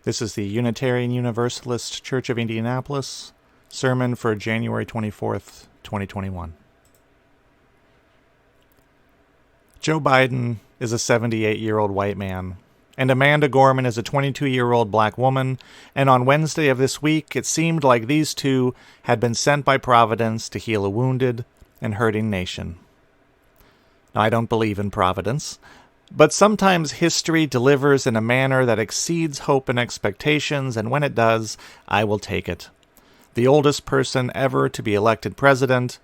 This is the Unitarian Universalist Church of Indianapolis sermon for January 24th, 2021. Joe Biden is a 78-year-old white man, and Amanda Gorman is a 22-year-old black woman, and on Wednesday of this week, it seemed like these two had been sent by Providence to heal a wounded and hurting nation. Now, I don't believe in Providence, but sometimes history delivers in a manner that exceeds hope and expectations, and when it does, I will take it. The oldest person ever to be elected president,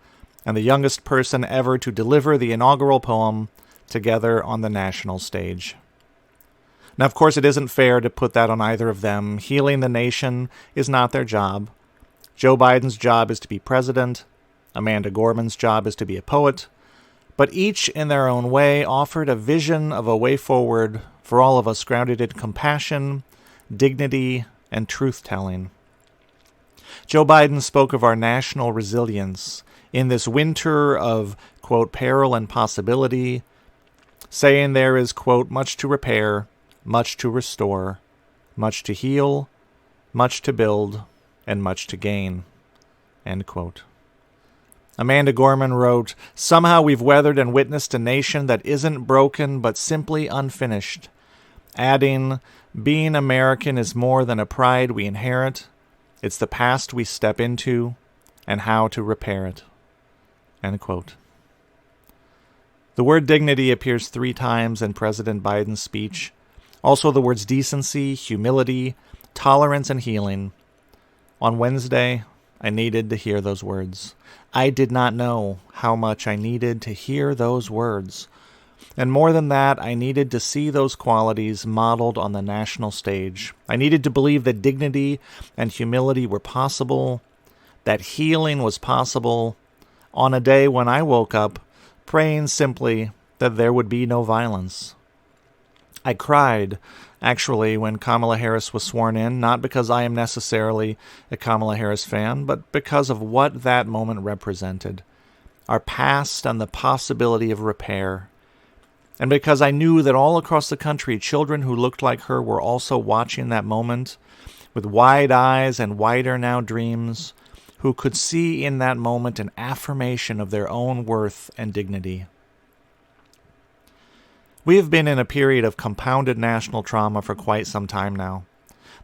and the youngest person ever to deliver the inaugural poem together on the national stage. Now, of course, it isn't fair to put that on either of them. Healing the nation is not their job. Joe Biden's job is to be president. Amanda Gorman's job is to be a poet. But each, in their own way, offered a vision of a way forward for all of us grounded in compassion, dignity, and truth-telling. Joe Biden spoke of our national resilience in this winter of, quote, peril and possibility, saying there is, quote, much to repair, much to restore, much to heal, much to build, and much to gain, end quote. Amanda Gorman wrote, "Somehow we've weathered and witnessed a nation that isn't broken but simply unfinished," adding, "Being American is more than a pride we inherit. It's the past we step into and how to repair it." End quote. The word dignity appears 3 times in President Biden's speech. Also the words decency, humility, tolerance, and healing. On Wednesday, I needed to hear those words. I did not know how much I needed to hear those words. And more than that, I needed to see those qualities modeled on the national stage. I needed to believe that dignity and humility were possible, that healing was possible, on a day when I woke up praying simply that there would be no violence. I cried, actually, when Kamala Harris was sworn in, not because I am necessarily a Kamala Harris fan, but because of what that moment represented, our past and the possibility of repair, and because I knew that all across the country, children who looked like her were also watching that moment, with wide eyes and wider now dreams, who could see in that moment an affirmation of their own worth and dignity. We have been in a period of compounded national trauma for quite some time now.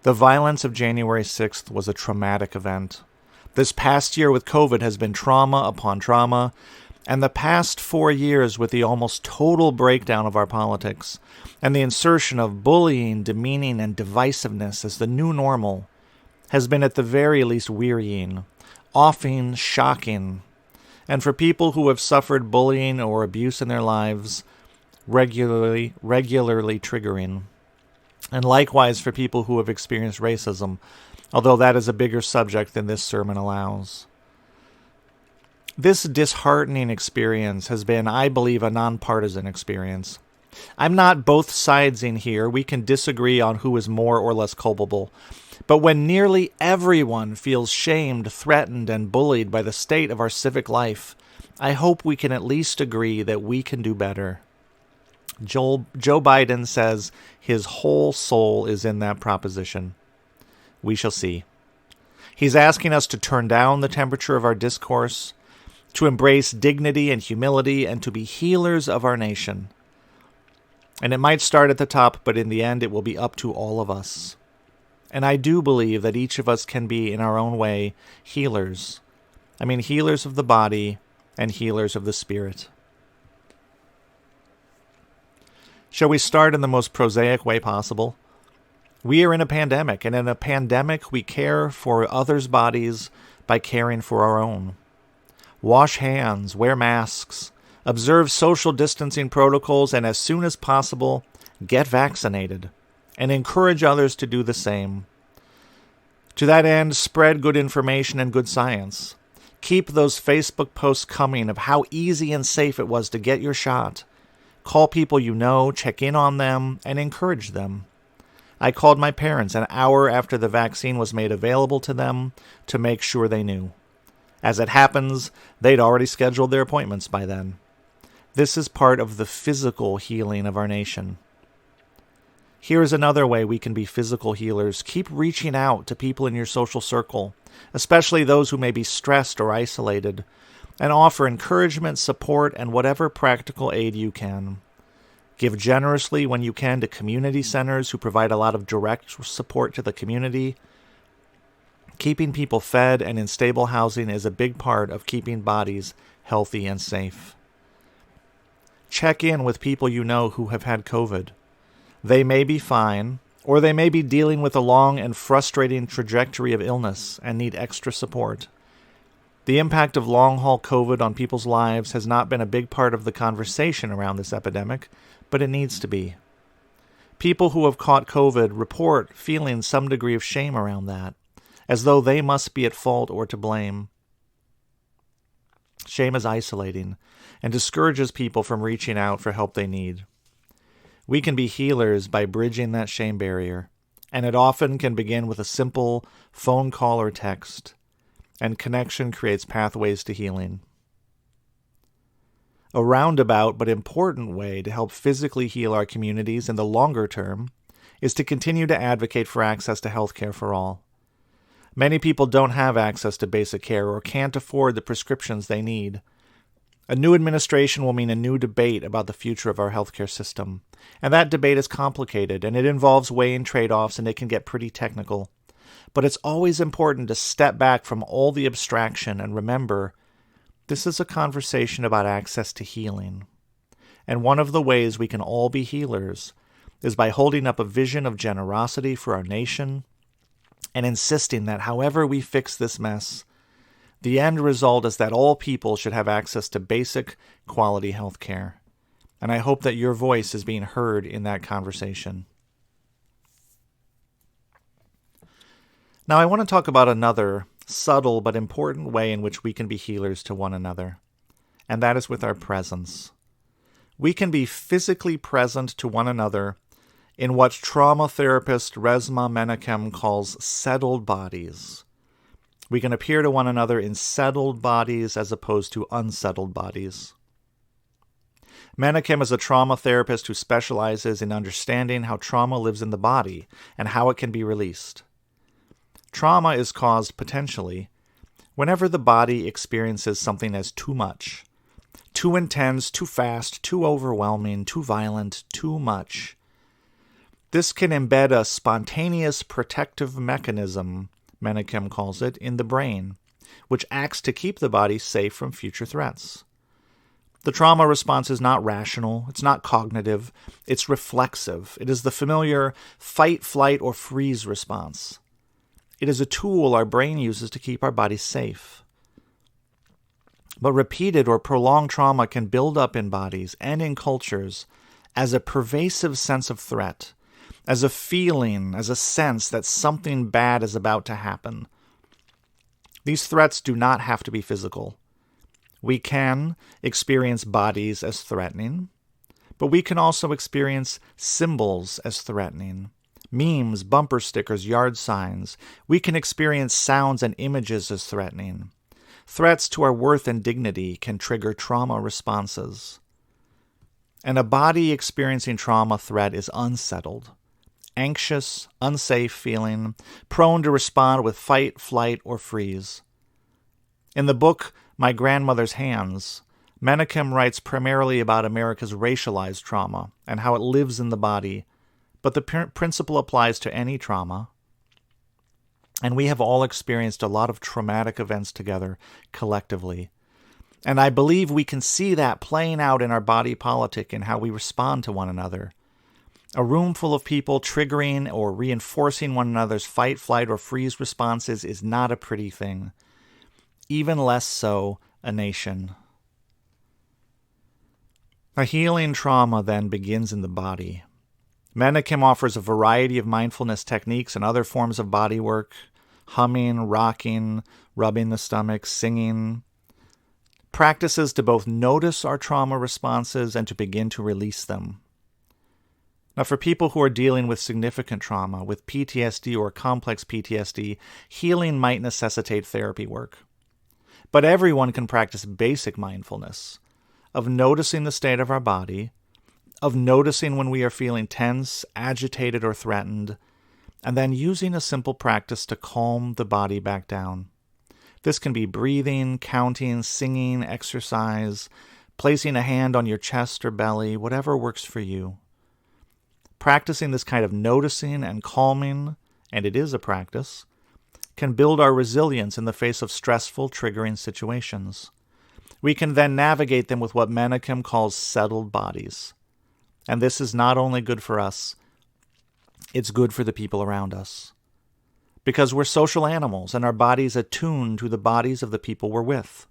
The violence of January 6th was a traumatic event. This past year with COVID has been trauma upon trauma, and the past 4 years with the almost total breakdown of our politics and the insertion of bullying, demeaning, and divisiveness as the new normal has been at the very least wearying, often shocking, and for people who have suffered bullying or abuse in their lives, regularly triggering, and likewise for people who have experienced racism, although that is a bigger subject than this sermon allows. This disheartening experience has been, I believe, a nonpartisan experience. I'm not both sides in here. We can disagree on who is more or less culpable. But when nearly everyone feels shamed, threatened, and bullied by the state of our civic life, I hope we can at least agree that we can do better. Joe Biden says his whole soul is in that proposition. We shall see. He's asking us to turn down the temperature of our discourse, to embrace dignity and humility, and to be healers of our nation. And it might start at the top, but in the end it will be up to all of us. And I do believe that each of us can be, in our own way, healers. I mean, healers of the body and healers of the spirit. Shall we start in the most prosaic way possible? We are in a pandemic, and in a pandemic we care for others' bodies by caring for our own. Wash hands, wear masks, observe social distancing protocols, and as soon as possible, get vaccinated, and encourage others to do the same. To that end, spread good information and good science. Keep those Facebook posts coming of how easy and safe it was to get your shot. Call people you know, check in on them, and encourage them. I called my parents an hour after the vaccine was made available to them to make sure they knew. As it happens, they'd already scheduled their appointments by then. This is part of the physical healing of our nation. Here's another way we can be physical healers. Keep reaching out to people in your social circle, especially those who may be stressed or isolated, and offer encouragement, support, and whatever practical aid you can. Give generously when you can to community centers who provide a lot of direct support to the community. Keeping people fed and in stable housing is a big part of keeping bodies healthy and safe. Check in with people you know who have had COVID. They may be fine, or they may be dealing with a long and frustrating trajectory of illness and need extra support. The impact of long-haul COVID on people's lives has not been a big part of the conversation around this epidemic, but it needs to be. People who have caught COVID report feeling some degree of shame around that, as though they must be at fault or to blame. Shame is isolating and discourages people from reaching out for help they need. We can be healers by bridging that shame barrier, and it often can begin with a simple phone call or text, and connection creates pathways to healing. A roundabout but important way to help physically heal our communities in the longer term is to continue to advocate for access to health care for all. Many people don't have access to basic care or can't afford the prescriptions they need. A new administration will mean a new debate about the future of our healthcare system. And that debate is complicated, and it involves weighing trade-offs, and it can get pretty technical. But it's always important to step back from all the abstraction and remember, this is a conversation about access to healing. And one of the ways we can all be healers is by holding up a vision of generosity for our nation and insisting that however we fix this mess, the end result is that all people should have access to basic, quality health care. And I hope that your voice is being heard in that conversation. Now, I want to talk about another subtle but important way in which we can be healers to one another, and that is with our presence. We can be physically present to one another in what trauma therapist Resmaa Menakem calls settled bodies. We can appear to one another in settled bodies as opposed to unsettled bodies. Menakem is a trauma therapist who specializes in understanding how trauma lives in the body and how it can be released. Trauma is caused, potentially, whenever the body experiences something as too much, too intense, too fast, too overwhelming, too violent, too much. This can embed a spontaneous protective mechanism, Menakem calls it, in the brain, which acts to keep the body safe from future threats. The trauma response is not rational, it's not cognitive, it's reflexive. It is the familiar fight, flight, or freeze response. It is a tool our brain uses to keep our bodies safe. But repeated or prolonged trauma can build up in bodies and in cultures as a pervasive sense of threat, as a feeling, as a sense that something bad is about to happen. These threats do not have to be physical. We can experience bodies as threatening, but we can also experience symbols as threatening. Memes, bumper stickers, yard signs. We can experience sounds and images as threatening. Threats to our worth and dignity can trigger trauma responses. And a body experiencing trauma threat is unsettled, anxious, unsafe feeling, prone to respond with fight, flight, or freeze. In the book, My Grandmother's Hands, Menakem writes primarily about America's racialized trauma and how it lives in the body, but the principle applies to any trauma. And we have all experienced a lot of traumatic events together, collectively. And I believe we can see that playing out in our body politic and how we respond to one another. A room full of people triggering or reinforcing one another's fight, flight, or freeze responses is not a pretty thing. Even less so a nation. A healing trauma then begins in the body. Menakem offers a variety of mindfulness techniques and other forms of body work, humming, rocking, rubbing the stomach, singing, practices to both notice our trauma responses and to begin to release them. Now, for people who are dealing with significant trauma, with PTSD or complex PTSD, healing might necessitate therapy work. But everyone can practice basic mindfulness of noticing the state of our body, of noticing when we are feeling tense, agitated, or threatened, and then using a simple practice to calm the body back down. This can be breathing, counting, singing, exercise, placing a hand on your chest or belly, whatever works for you. Practicing this kind of noticing and calming, and it is a practice, can build our resilience in the face of stressful, triggering situations. We can then navigate them with what Menachem calls settled bodies. And this is not only good for us, it's good for the people around us. Because we're social animals and our bodies attune to the bodies of the people we're with.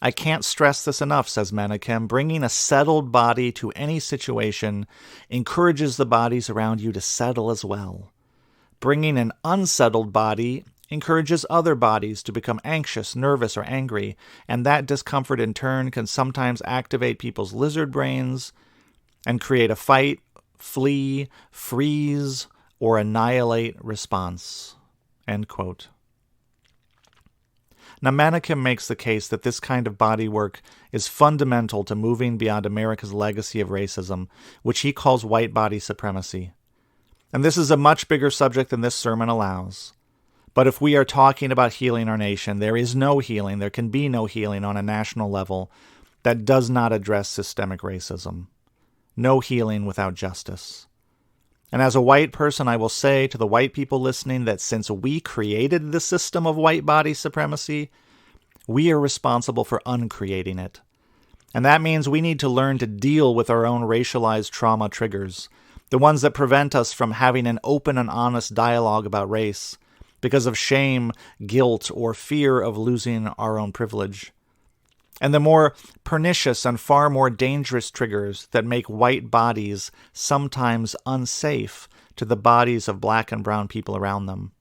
I can't stress this enough, says Menachem. Bringing a settled body to any situation encourages the bodies around you to settle as well. Bringing an unsettled body encourages other bodies to become anxious, nervous, or angry, and that discomfort in turn can sometimes activate people's lizard brains and create a fight, flee, freeze, or annihilate response. End quote. Now, Menachem makes the case that this kind of body work is fundamental to moving beyond America's legacy of racism, which he calls white body supremacy. And this is a much bigger subject than this sermon allows. But if we are talking about healing our nation, there is no healing, there can be no healing on a national level that does not address systemic racism. No healing without justice. And as a white person, I will say to the white people listening that since we created the system of white body supremacy, we are responsible for uncreating it. And that means we need to learn to deal with our own racialized trauma triggers, the ones that prevent us from having an open and honest dialogue about race because of shame, guilt, or fear of losing our own privilege. And the more pernicious and far more dangerous triggers that make white bodies sometimes unsafe to the bodies of black and brown people around them.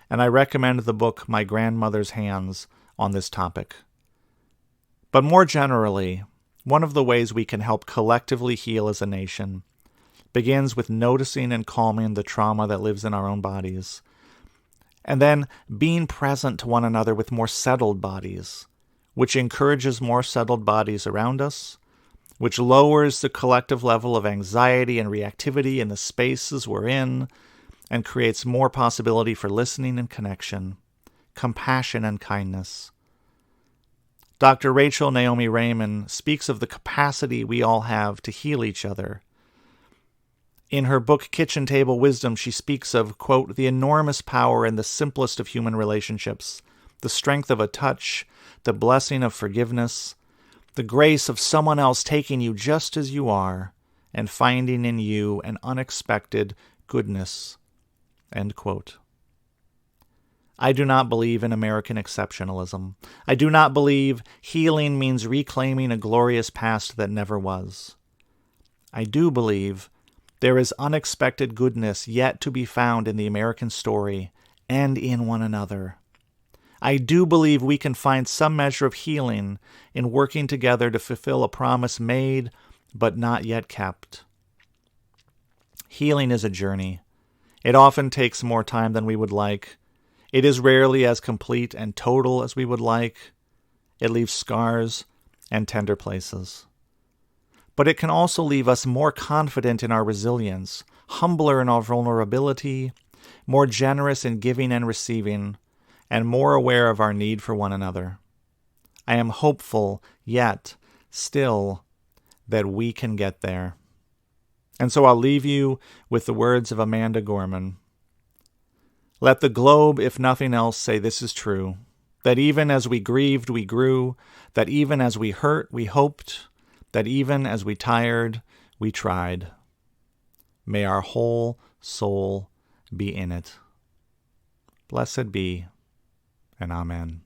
And I recommend the book My Grandmother's Hands on this topic. But more generally, one of the ways we can help collectively heal as a nation begins with noticing and calming the trauma that lives in our own bodies, and then being present to one another with more settled bodies, which encourages more settled bodies around us, which lowers the collective level of anxiety and reactivity in the spaces we're in, and creates more possibility for listening and connection, compassion and kindness. Dr. Rachel Naomi Raymond speaks of the capacity we all have to heal each other. In her book Kitchen Table Wisdom, she speaks of, quote, the enormous power in the simplest of human relationships, the strength of a touch, the blessing of forgiveness, the grace of someone else taking you just as you are and finding in you an unexpected goodness, end quote. I do not believe in American exceptionalism. I do not believe healing means reclaiming a glorious past that never was. I do believe there is unexpected goodness yet to be found in the American story and in one another. I do believe we can find some measure of healing in working together to fulfill a promise made but not yet kept. Healing is a journey. It often takes more time than we would like. It is rarely as complete and total as we would like. It leaves scars and tender places. But it can also leave us more confident in our resilience, humbler in our vulnerability, more generous in giving and receiving, and more aware of our need for one another. I am hopeful, yet, still, that we can get there. And so I'll leave you with the words of Amanda Gorman. Let the globe, if nothing else, say this is true, that even as we grieved, we grew, that even as we hurt, we hoped, that even as we tired, we tried. May our whole soul be in it. Blessed be, and amen.